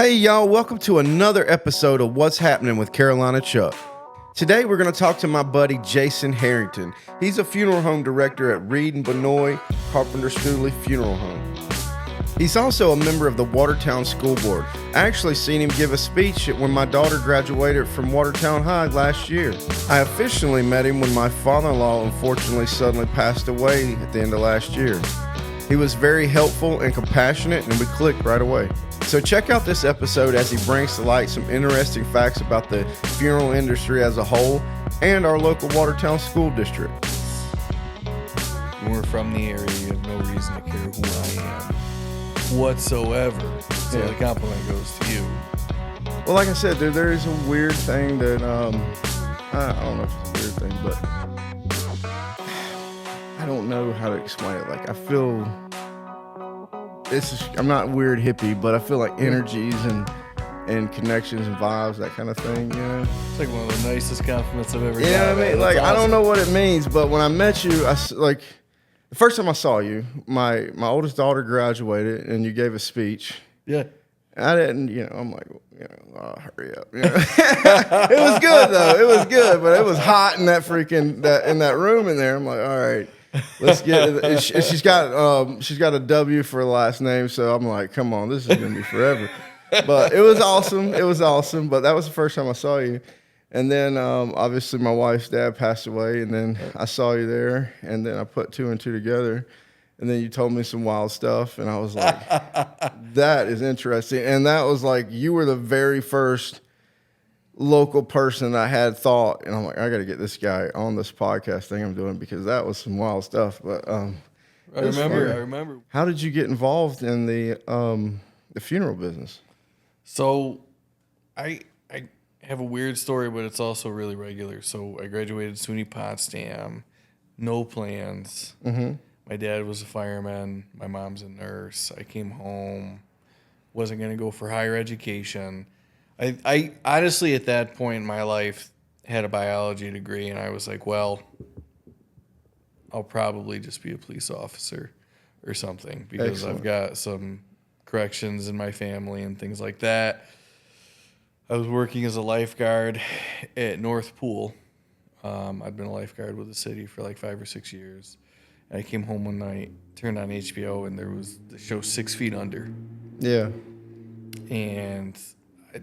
Hey y'all, welcome to another episode of What's Happening with Carolina Chuck. Today we're going to talk to my buddy Jason Harrington. He's a funeral home director at Reed and Benoit Carpenter Stoodley Funeral Home. He's also a member of the Watertown School Board. I actually seen him give a speech when my daughter graduated from Watertown High last year. I officially met him when my father-in-law unfortunately suddenly passed away at the end of last year. He was very helpful and compassionate, and we clicked right away. So check out this episode as he brings to light some interesting facts about the funeral industry as a whole and our local Watertown school district. When we're from the area, you have no reason to care who I am whatsoever. So the compliment goes to you. Well, like I said, dude, there is a weird thing that, I don't know if it's a weird thing, but I don't know how to explain it. Like, I feel, I'm not weird hippie, but I feel like energies and connections and vibes, that kind of thing, you know? It's like one of the nicest compliments I've ever got. Yeah, I mean, like, awesome. I don't know what it means, but when I met you, the first time I saw you, my oldest daughter graduated, and you gave a speech. Yeah. I didn't, I'm like, oh, hurry up. It was good though. It was good, but it was hot in that in that room in there. I'm like, all right, let's get it. She's got a W for a last name, so I'm like, come on, this is gonna be forever. But it was awesome. It was awesome. But that was the first time I saw you. And then obviously my wife's dad passed away, and then I saw you there, and then I put two and two together. And then you told me some wild stuff, and I was like, that is interesting. And that was like, you were the very first local person I had thought, and I'm like, I got to get this guy on this podcast thing I'm doing, because that was some wild stuff. But I remember. How did you get involved in the funeral business? So I have a weird story, but it's also really regular. So I graduated SUNY Potsdam, no plans. Mm-hmm. My dad was a fireman. My mom's a nurse. I came home, wasn't going to go for higher education. I honestly, at that point in my life, had a biology degree, and I was like, well, I'll probably just be a police officer or something, because Excellent. I've got some corrections in my family and things like that. I was working as a lifeguard at North Pool. I'd been a lifeguard with the city for like 5 or 6 years. I came home one night, turned on HBO, and there was the show 6 Feet Under. Yeah. And I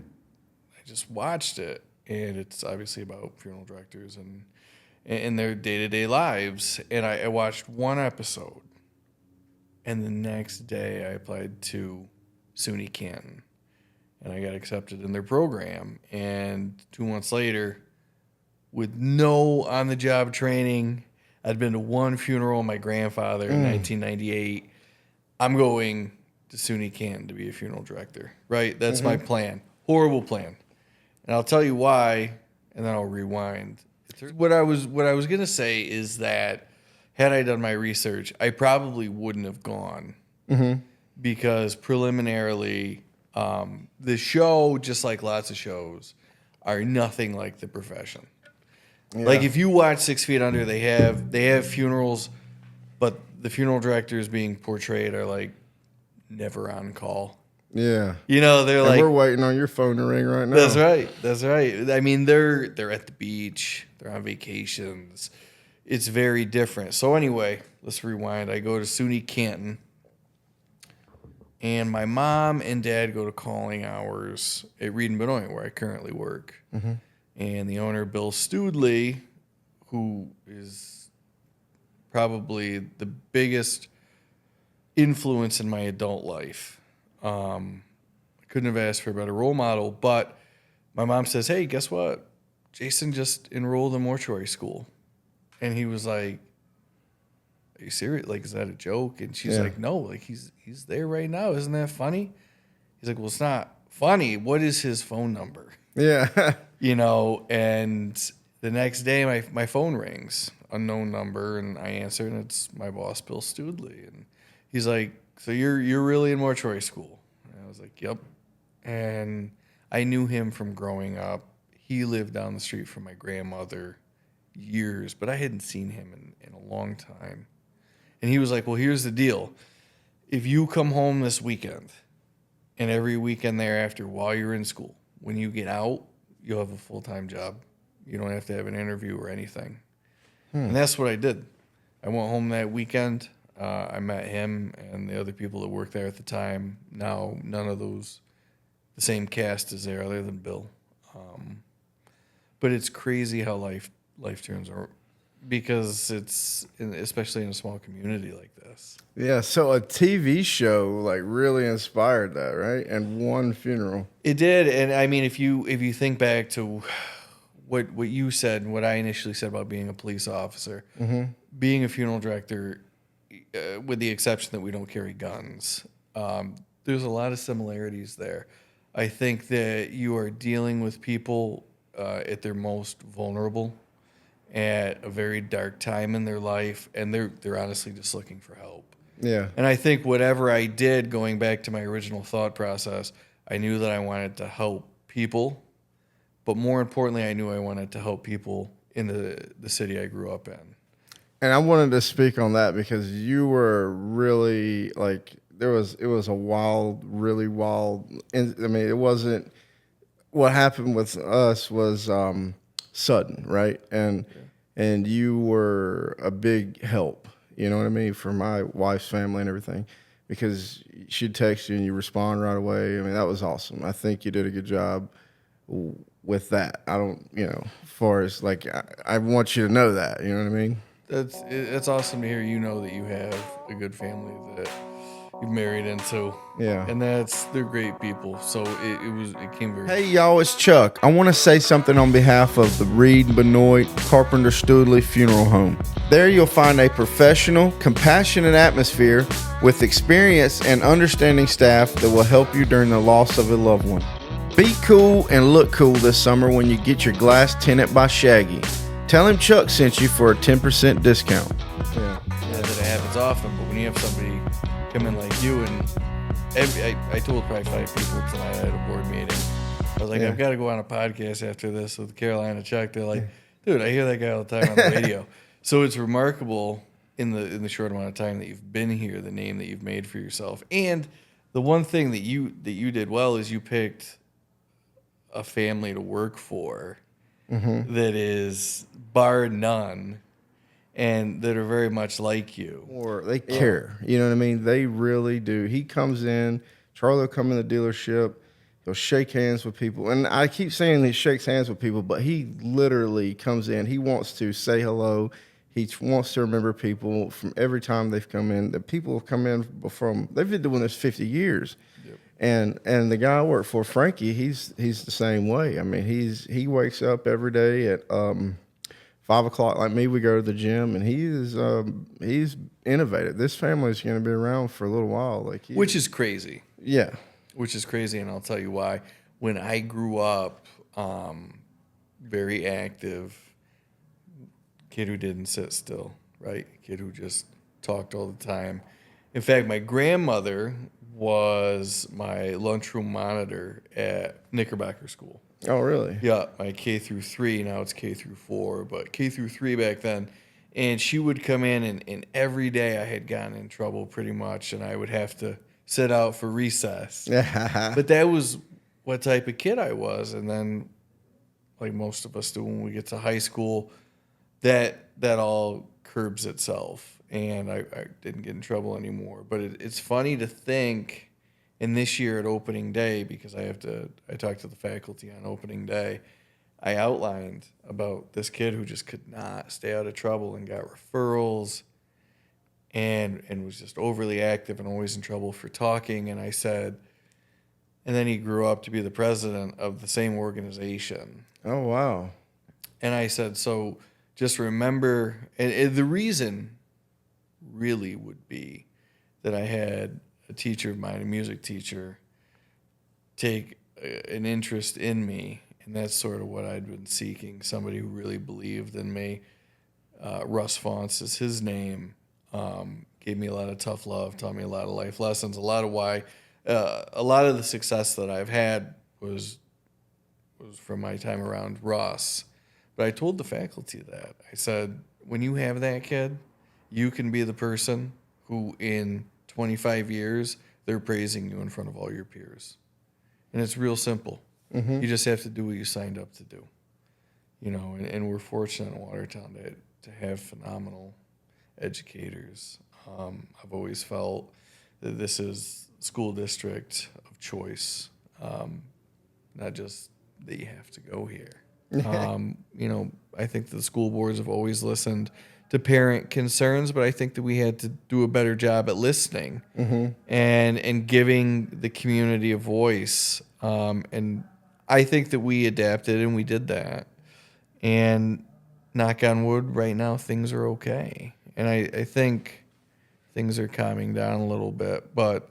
just watched it, and it's obviously about funeral directors and their day-to-day lives. And I watched one episode, and the next day I applied to SUNY Canton, and I got accepted in their program. And 2 months later, with no on-the-job training, I'd been to one funeral of my grandfather in 1998. I'm going to SUNY Canton to be a funeral director, right? That's my plan. Horrible plan. And I'll tell you why, and then I'll rewind. What I was going to say is that had I done my research, I probably wouldn't have gone, because preliminarily, the show, just like lots of shows, are nothing like the profession. Yeah. Like, if you watch 6 Feet Under, they have funerals, but the funeral directors being portrayed are like never on call. Yeah, they're like, we're waiting on your phone to ring right now. That's right. I mean, they're at the beach, they're on vacations. It's very different. So anyway, let's rewind. I go to SUNY Canton, and my mom and dad go to calling hours at Reed and Benoit, where I currently work. Mm-hmm. And the owner, Bill Stoodley, who is probably the biggest influence in my adult life. I couldn't have asked for a better role model. But my mom says, hey, guess what? Jason just enrolled in mortuary school. And he was like, are you serious? Like, is that a joke? And she's like, no, like he's there right now. Isn't that funny? He's like, well, it's not funny. What is his phone number? Yeah. And the next day my phone rings, unknown number, and I answer, and it's my boss, Bill Stoodley. And he's like, so you're really in mortuary school? And I was like, yep. And I knew him from growing up. He lived down the street from my grandmother years, but I hadn't seen him in a long time. And he was like, well, here's the deal. If you come home this weekend and every weekend thereafter while you're in school. When you get out, you'll have a full-time job. You don't have to have an interview or anything. And that's what I did. I went home that weekend. I met him and the other people that worked there at the time. Now, none of those, the same cast is there other than Bill. But it's crazy how life turns out, because especially in a small community like this. Yeah, so a TV show like really inspired that, right? And one funeral. It did, and I mean, if you think back to what you said and what I initially said about being a police officer, being a funeral director, with the exception that we don't carry guns, there's a lot of similarities there. I think that you are dealing with people at their most vulnerable, at a very dark time in their life, and they're honestly just looking for help. Yeah. And I think whatever I did, going back to my original thought process, I knew that I wanted to help people, but more importantly, I knew I wanted to help people in the city I grew up in. And I wanted to speak on that because you were really like it was a wild, really wild. I mean, it wasn't what happened with us was sudden, right? And you were a big help. You know what I mean, for my wife's family and everything, because she'd text you and you respond right away. I mean, that was awesome. I think you did a good job with that. I don't, as far as like, I want you to know that. You know what I mean? It's awesome to hear. You know that you have a good family that you've married into. Yeah. And they're great people. So it came very. Hey y'all, it's Chuck. I want to say something on behalf of the Reed Benoit Carpenter Studley Funeral Home. There you'll find a professional, compassionate atmosphere with experienced and understanding staff that will help you during the loss of a loved one. Be cool and look cool this summer when you get your glass tinted by Shaggy. Tell him Chuck sent you for a 10% discount. Yeah, that happens often, but when you have somebody come in like you, and I told probably 5 people tonight at a board meeting, I was like, I've got to go on a podcast after this with Carolina Chuck. They're like, dude, I hear that guy all the time on the radio. So it's remarkable in the short amount of time that you've been here, the name that you've made for yourself. And the one thing that you did well is you picked a family to work for that is bar none, and that are very much like you. Or they care. You know what I mean? They really do. He comes in, Charlie will come in the dealership, he'll shake hands with people. And I keep saying he shakes hands with people, but he literally comes in. He wants to say hello. He wants to remember people from every time they've come in. The people have come in from, they've been doing this 50 years. Yep. And the guy I work for, Frankie, he's the same way. I mean, he wakes up every day at 5 o'clock like me. We go to the gym, and he's innovative. This family is going to be around for a little while, Which is crazy. Yeah, which is crazy, and I'll tell you why. When I grew up, very active, kid who didn't sit still, right? Kid who just talked all the time. In fact, my grandmother was my lunchroom monitor at Knickerbocker School. Oh, really? Yeah, my K through 3. Now it's K through 4, but K through 3 back then. And she would come in, and every day I had gotten in trouble pretty much, and I would have to sit out for recess. But that was what type of kid I was. And then, like most of us do when we get to high school, that all curbs itself. And I didn't get in trouble anymore. But it's funny to think, in this year at opening day, because I talked to the faculty on opening day, I outlined about this kid who just could not stay out of trouble and got referrals and was just overly active and always in trouble for talking. And I said, and then he grew up to be the president of the same organization. Oh, wow. And I said, so just remember, and the reason really would be that I had a teacher of mine, a music teacher, take an interest in me, and that's sort of what I'd been seeking, somebody who really believed in me. Russ Fonts is his name. Gave me a lot of tough love, taught me a lot of life lessons, a lot of the success that I've had was from my time around Russ. But I told the faculty that. I said, when you have that kid, you can be the person who in 25 years, they're praising you in front of all your peers. And it's real simple. You just have to do what you signed up to do. You know, and we're fortunate in Watertown to have phenomenal educators. I've always felt that this is school district of choice, not just that you have to go here. You know, I think the school boards have always listened to parent concerns, but I think that we had to do a better job at listening and giving the community a voice. And I think that we adapted and we did that. And knock on wood, right now things are okay. And I think things are calming down a little bit. But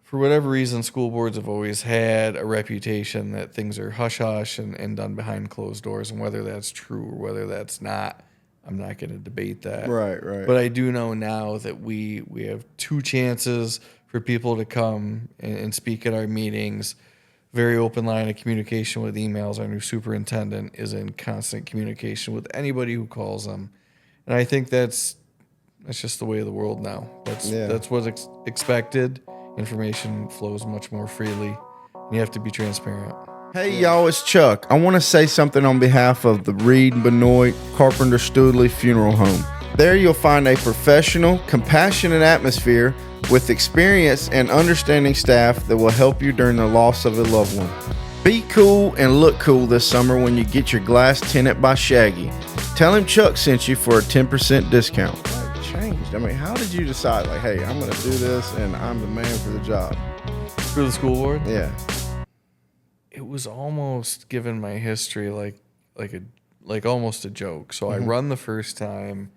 for whatever reason, school boards have always had a reputation that things are hush-hush and done behind closed doors. And whether that's true or whether that's not, I'm not going to debate that. Right. But I do know now that we have 2 chances for people to come and speak at our meetings. Very open line of communication with emails. Our new superintendent is in constant communication with anybody who calls them. And I think that's just the way of the world now. That's what's expected. Information flows much more freely. You have to be transparent. Hey, y'all, it's Chuck. I want to say something on behalf of the Reed Benoit Carpenter Studley Funeral Home. There you'll find a professional, compassionate atmosphere with experienced and understanding staff that will help you during the loss of a loved one. Be cool and look cool this summer when you get your glass tinted by Shaggy. Tell him Chuck sent you for a 10% discount. It changed. I mean, how did you decide, like, hey, I'm going to do this and I'm the man for the job? For the school board? Yeah. It was almost, given my history, like almost a joke. So I run the first time.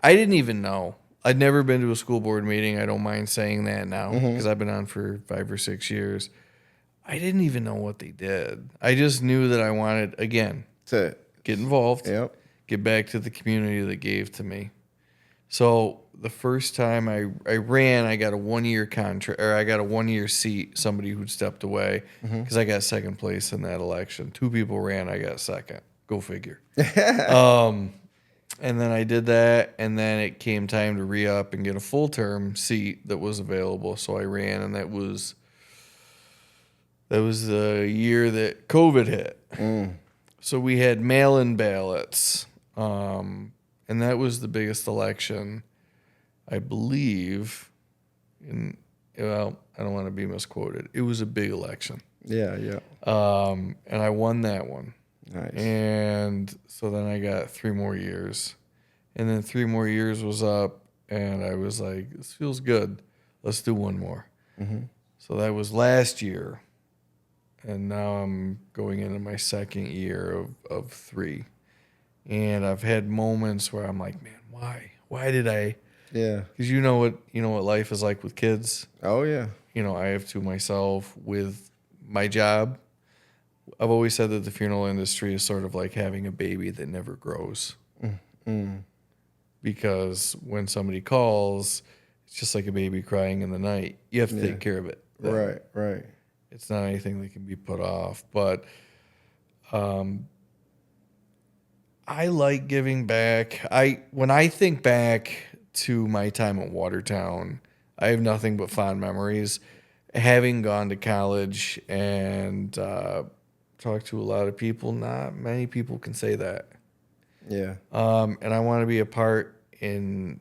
I didn't even know. I'd never been to a school board meeting. I don't mind saying that now because I've been on for 5 or 6 years. I didn't even know what they did. I just knew that I wanted, again, To get involved, Yep. get back to the community that gave to me. So the first time I ran, I got a 1-year contract, or I got a 1-year seat, somebody who'd stepped away, because I got second place in that election. 2 people ran, I got second. Go figure. And then I did that, and then it came time to re-up and get a full-term seat that was available. So I ran, and that was the year that COVID hit. So we had mail-in ballots, and that was the biggest election, I believe. Well, I don't want to be misquoted. It was a big election. Yeah. And I won that one. Nice. And so then I got 3 more years. And then 3 more years was up, and I was like, this feels good. Let's do 1 more. So that was last year. And now I'm going into my 2nd year of 3. And I've had moments where I'm like, man, why? Why did I? Yeah. Because you know what life is like with kids. Oh, yeah. You know, I have 2 myself with my job. I've always said that the funeral industry is sort of like having a baby that never grows. Because when somebody calls, it's just like a baby crying in the night. You have to take care of it. Right. It's not anything that can be put off. But I like giving back. When I think back to my time at Watertown, I have nothing but fond memories. Having gone to college and talked to a lot of people, not many people can say that. Yeah. And I want to be a part in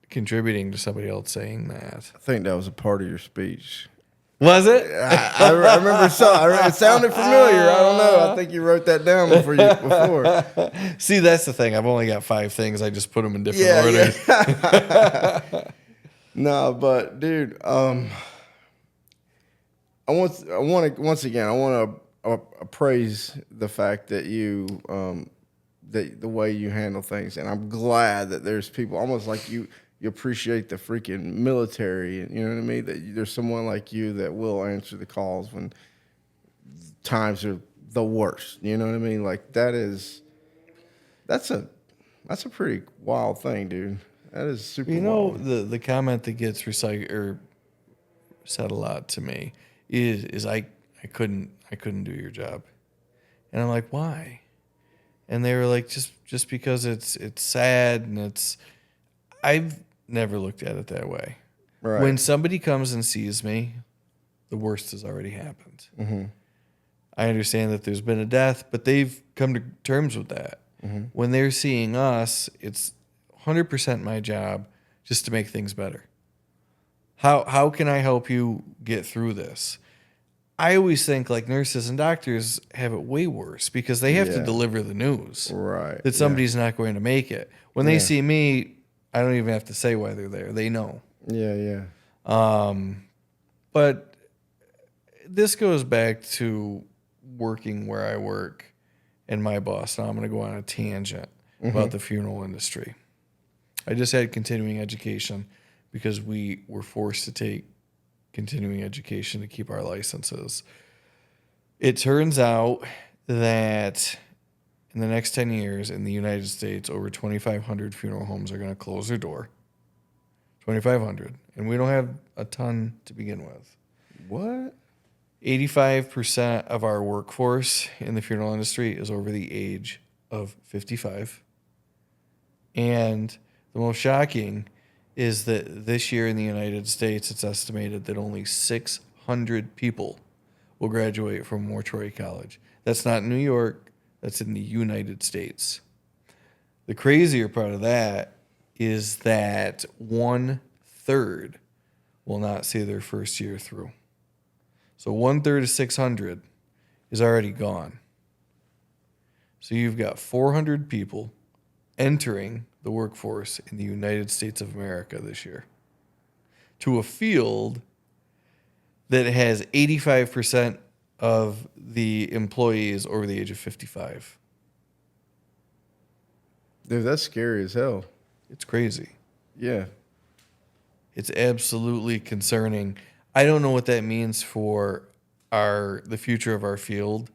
contributing to somebody else saying that. I think that was a part of your speech. Was it? I remember it sounded familiar. I don't know. I think you wrote that down before. See, that's the thing. I've only got 5 things. I just put them in different orders. Yeah. No, but dude, I want to praise the fact that you the way you handle things, and I'm glad that there's people almost like you appreciate the freaking military, and you know what I mean, that there's someone like you that will answer the calls when times are the worst. You know what I mean? Like that's a pretty wild thing, dude. That is super wild. The comment that gets recycled or said a lot to me is I couldn't do your job. And I'm like, why? And they were like, just because it's sad, and I've never looked at it that way. Right. When somebody comes and sees me, the worst has already happened. Mm-hmm. I understand that there's been a death, but they've come to terms with that. Mm-hmm. When they're seeing us, it's 100% my job just to make things better. How can I help you get through this? I always think like nurses and doctors have it way worse because they have to Yeah. deliver the news Right. that somebody's not going to make it. When they see me, I don't even have to say why they're there. They know. Yeah. Yeah. But this goes back to working where I work and my boss. Now I'm going to go on a tangent about the funeral industry. I just had continuing education because we were forced to take continuing education to keep our licenses. It turns out that in the next 10 years in the United States, over 2,500 funeral homes are going to close their door. 2,500. And we don't have a ton to begin with. What? 85% of our workforce in the funeral industry is over the age of 55. And the most shocking is that this year in the United States, it's estimated that only 600 people will graduate from mortuary college. That's not in New York. That's in the United States. The crazier part of that is that 1/3 will not see their first year through. So 1/3 of 600 is already gone. So you've got 400 people entering the workforce in the United States of America this year to a field that has 85% of the employees over the age of 55. Dude, that's scary as hell. It's crazy. Yeah. It's absolutely concerning. I don't know what that means for the future of our field.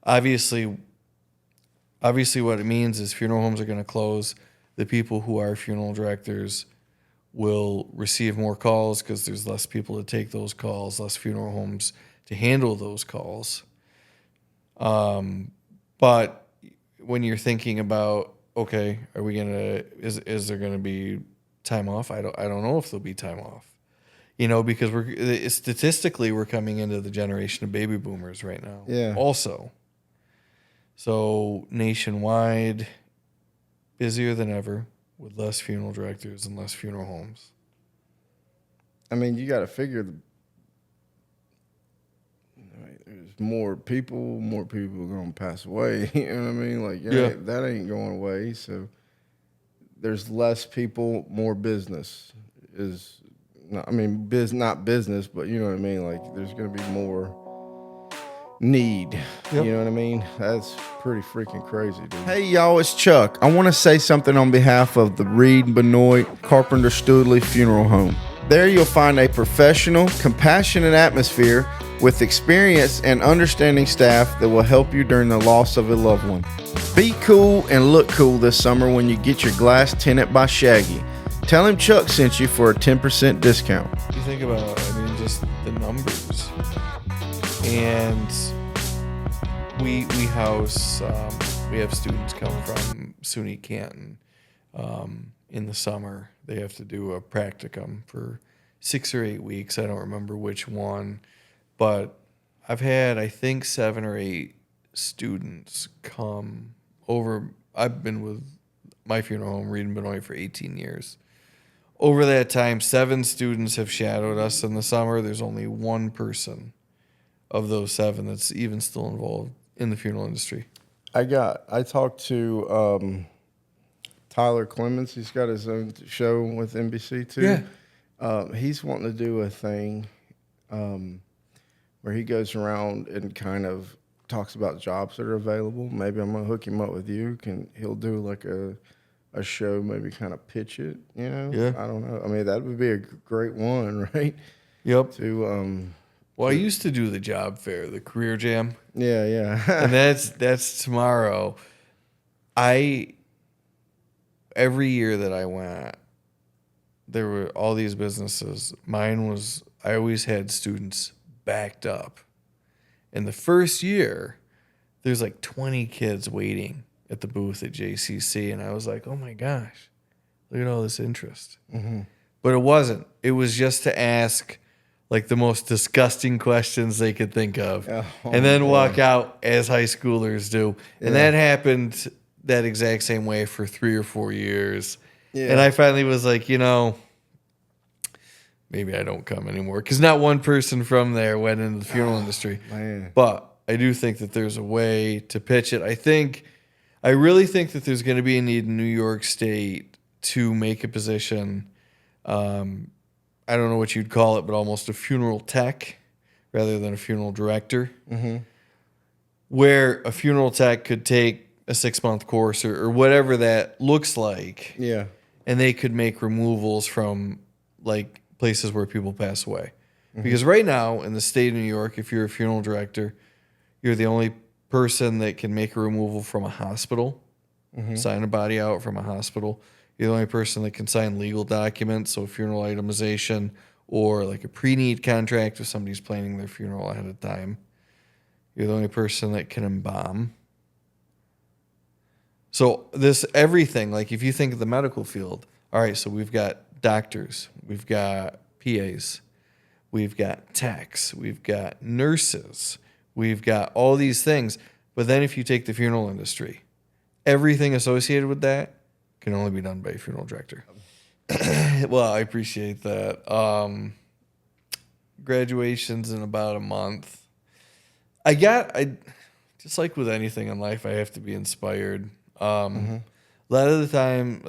Obviously what it means is funeral homes are going to close. The people who are funeral directors will receive more calls because there's less people to take those calls, less funeral homes to handle those calls. But when you're thinking about, okay, is there gonna be time off? I don't know if there'll be time off. Because statistically we're coming into the generation of baby boomers right now. Yeah. Also. So nationwide, busier than ever with less funeral directors and less funeral homes. I mean, you got to figure there's more people are going to pass away. You know what I mean? Like, that ain't going away. So there's less people, more business is. Not business, but you know what I mean? Like, there's going to be more need. Yep. You know what I mean? That's pretty freaking crazy, dude. Hey, y'all, it's Chuck. I want to say something on behalf of the Reed Benoit Carpenter Studley Funeral Home. There you'll find a professional, compassionate atmosphere with experienced and understanding staff that will help you during the loss of a loved one. Be cool and look cool this summer when you get your glass tinted by Shaggy. Tell him Chuck sent you for a 10% discount. You think about, just the numbers. And we house, we have students come from SUNY Canton. In the summer, they have to do a practicum for 6 or 8 weeks. I don't remember which one, but I've had, I think, 7 or 8 students come over. I've been with my funeral home, Reed and Benoit, for 18 years. Over that time, 7 students have shadowed us in the summer. There's only one person of those 7 that's even still involved in the funeral industry. I talked to Tyler Clemens. He's got his own show with NBC too. Yeah. He's wanting to do a thing where he goes around and kind of talks about jobs that are available. Maybe I'm gonna hook him up with you. He'll do like a show, maybe kind of pitch it, Yeah. I don't know. I mean, that would be a great one, right? Yep. Well, I used to do the job fair, the career jam. Yeah. And that's tomorrow. Every year that I went, there were all these businesses. Mine was, I always had students backed up. And the first year, there's like 20 kids waiting at the booth at JCC. And I was like, oh my gosh, look at all this interest. Mm-hmm. But it wasn't. It was just to ask like the most disgusting questions they could think of, and then walk out as high schoolers do. And that happened that exact same way for 3 or 4 years. Yeah. And I finally was like, maybe I don't come anymore, because not one person from there went into the funeral industry. Man. But I do think that there's a way to pitch it. I really think that there's going to be a need in New York State to make a position. I don't know what you'd call it, but almost a funeral tech rather than a funeral director, where a funeral tech could take a 6-month course or whatever that looks like. Yeah. And they could make removals from like places where people pass away. Because right now in the state of New York, if you're a funeral director, you're the only person that can make a removal from a hospital, sign a body out from a hospital. You're the only person that can sign legal documents, so funeral itemization or like a pre-need contract if somebody's planning their funeral ahead of time. You're the only person that can embalm. So everything, like if you think of the medical field, all right, so we've got doctors, we've got PAs, we've got techs, we've got nurses, we've got all these things. But then if you take the funeral industry, everything associated with that can only be done by a funeral director. Well, I appreciate that. Graduation's in about a month. I just like with anything in life, I have to be inspired. A lot of the time,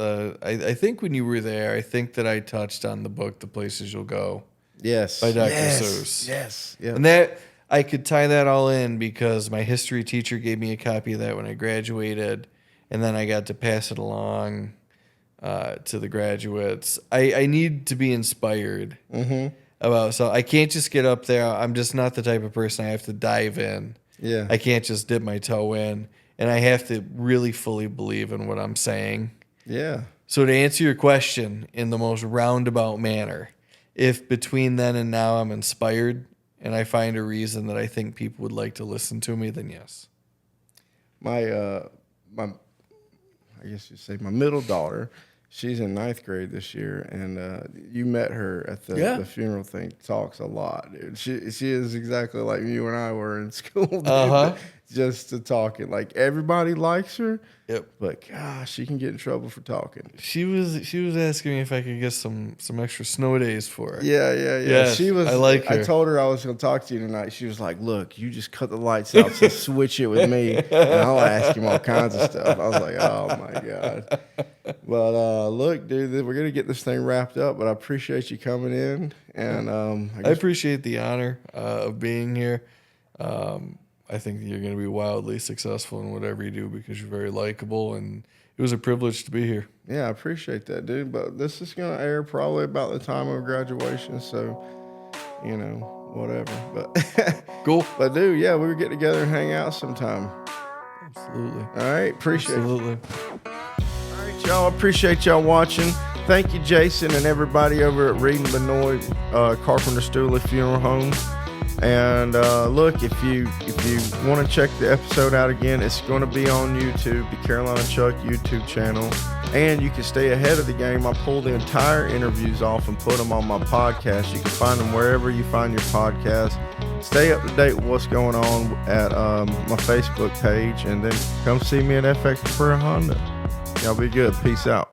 I think when you were there, I think that I touched on the book, The Places You'll Go. Yes. By Dr. Seuss. Yes. Yep. And that I could tie that all in because my history teacher gave me a copy of that when I graduated, and then I got to pass it along to the graduates. I need to be inspired about, so I can't just get up there. I'm just not the type of person. I have to dive in. Yeah. I can't just dip my toe in, and I have to really fully believe in what I'm saying. Yeah. So to answer your question in the most roundabout manner, if between then and now I'm inspired and I find a reason that I think people would like to listen to me, then yes. My I guess you'd say my middle daughter, she's in 9th grade this year, and you met her at the funeral thing. Talks a lot, dude. She is exactly like you and I were in school, dude, just to talking. Like everybody likes her. Yep. But gosh, she can get in trouble for talking. She was asking me if I could get some extra snow days for her. Yeah. Yes, She was. I like her. I told her I was going to talk to you tonight. She was like, "Look, you just cut the lights out, so switch it with me, and I'll ask him all kinds of stuff." I was like, "Oh my god!" But look, dude, we're gonna get this thing wrapped up. But I appreciate you coming in, and I appreciate the honor of being here. I think that you're going to be wildly successful in whatever you do because you're very likable, and it was a privilege to be here. Yeah, I appreciate that, dude. But this is going to air probably about the time of graduation, so, whatever. But cool. But, dude, yeah, we would get together and hang out sometime. Absolutely. All right, appreciate it. Absolutely. All right, y'all, appreciate y'all watching. Thank you, Jason, and everybody over at Reed and Benoit Carpenter Stooley Funeral Home. And look, if you want to check the episode out again, it's going to be on YouTube, the Carolina Chuck YouTube channel. And you can stay ahead of the game. I pull the entire interviews off and put them on my podcast. You can find them wherever you find your podcast. Stay up to date with what's going on at my Facebook page. And then come see me at FX for a Honda. Y'all be good. Peace out.